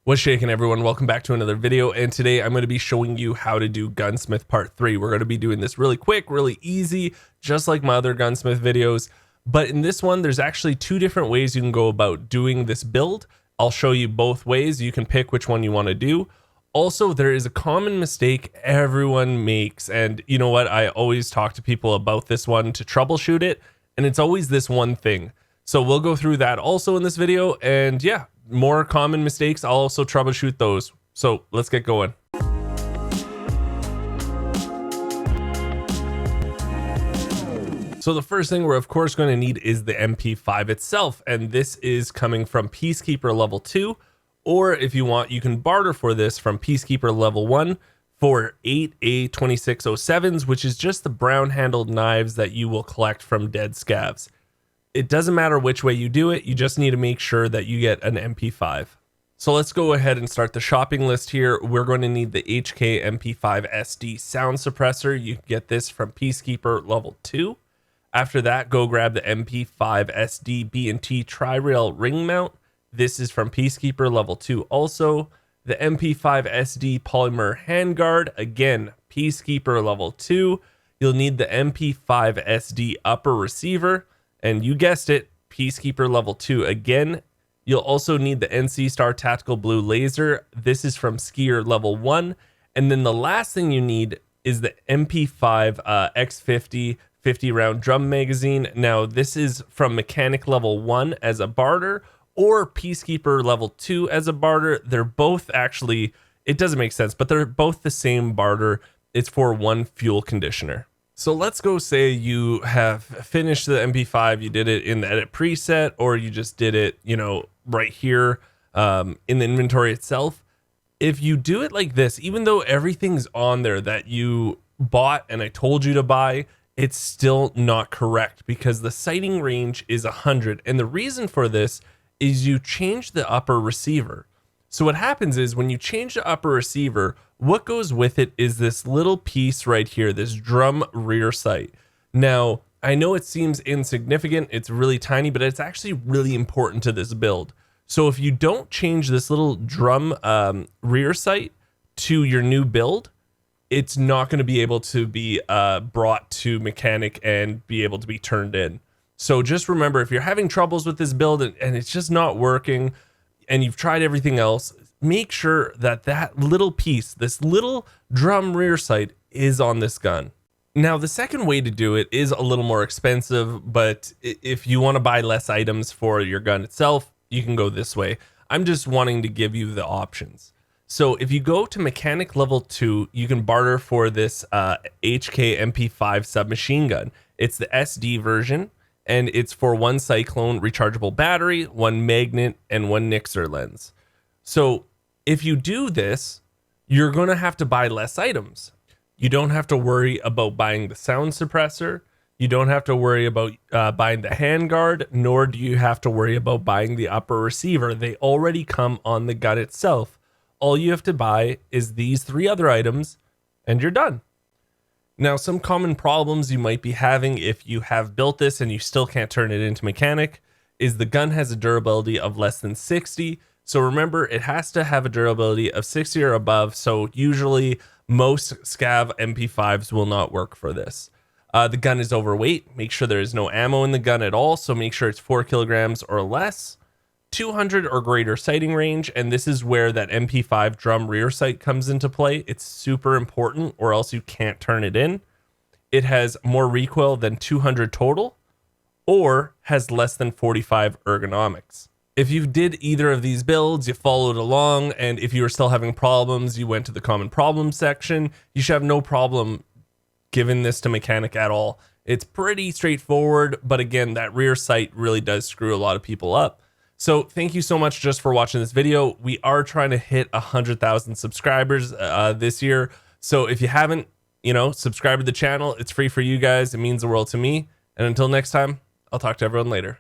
What's shaking, everyone? Welcome back to another video, and today I'm going to be showing you how to do Gunsmith Part 3. We're going to be doing this really quick, really easy, just like my other Gunsmith videos. But in this one, there's actually two different ways you can go about doing this build. I'll show you both ways. You can pick which one you want to do. Also, there is a common mistake everyone makes, and you know what? I always talk to people about this one to troubleshoot it, and it's always this one thing. So we'll go through that also in this video, and yeah, more common mistakes, I'll also troubleshoot those. So let's get going. So the first thing we're of course going to need is the MP5 itself, and this is coming from Peacekeeper level 2, or if you want, you can barter for this from Peacekeeper level 1 for 8 A2607s, which is just the brown handled knives that you will collect from dead scavs. It doesn't matter which way you do it, you just need to make sure that you get an MP5. So let's go ahead and start the shopping list here. We're going to need the HK MP5 SD sound suppressor. You can get this from Peacekeeper level 2. After that, go grab the MP5 SD B&T tri-rail ring mount. This is from Peacekeeper level 2 also. The MP5 SD polymer handguard, again, Peacekeeper level 2. You'll need the MP5 SD upper receiver. And you guessed it, Peacekeeper level 2 again. You'll also need the NC Star Tactical Blue Laser. This is from Skier level 1. And then the last thing you need is the MP5 X50 50 round drum magazine. Now this is from Mechanic level 1 as a barter, or Peacekeeper level 2 as a barter. They're both actually, it doesn't make sense, but they're both the same barter. It's for one fuel conditioner. So let's go say you have finished the MP5, you did it in the edit preset, or you just did it, you know, right here in the inventory itself. If you do it like this, even though everything's on there that you bought and I told you to buy, it's still not correct because the sighting range is 100. And the reason for this is you change the upper receiver. So what happens is when you change the upper receiver, what goes with it is this little piece right here, this drum rear sight. Now, I know it seems insignificant, it's really tiny, but it's actually really important to this build. So if you don't change this little drum rear sight to your new build, it's not going to be able to be brought to mechanic and be able to be turned in. So just remember, if you're having troubles with this build and it's just not working, and you've tried everything else, make sure that that little piece, this little drum rear sight, is on this gun. Now, the second way to do it is a little more expensive, but if you want to buy less items for your gun itself, you can go this way. I'm just wanting to give you the options. So if you go to Mechanic level 2, you can barter for this HK MP5 submachine gun. It's the SD version, and it's for one Cyclone rechargeable battery, one magnet, and one Nixer lens. So if you do this, you're going to have to buy less items. You don't have to worry about buying the sound suppressor. You don't have to worry about buying the handguard, nor do you have to worry about buying the upper receiver. They already come on the gun itself. All you have to buy is these three other items, and you're done. Now, some common problems you might be having if you have built this and you still can't turn it into mechanic is the gun has a durability of less than 60. So remember, it has to have a durability of 60 or above. So usually most scav MP5s will not work for this. The gun is overweight. Make sure there is no ammo in the gun at all. So make sure it's 4 kilograms or less. 200 or greater sighting range, and this is where that MP5 drum rear sight comes into play. It's super important, or else you can't turn it in. It has more recoil than 200 total, or has less than 45 ergonomics. If you did either of these builds, you followed along, and if you were still having problems, you went to the common problems section, you should have no problem giving this to mechanic at all. It's pretty straightforward, but again, that rear sight really does screw a lot of people up. So thank you so much just for watching this video. We are trying to hit 100,000 subscribers this year. So if you haven't, subscribed to the channel, it's free for you guys. It means the world to me. And until next time, I'll talk to everyone later.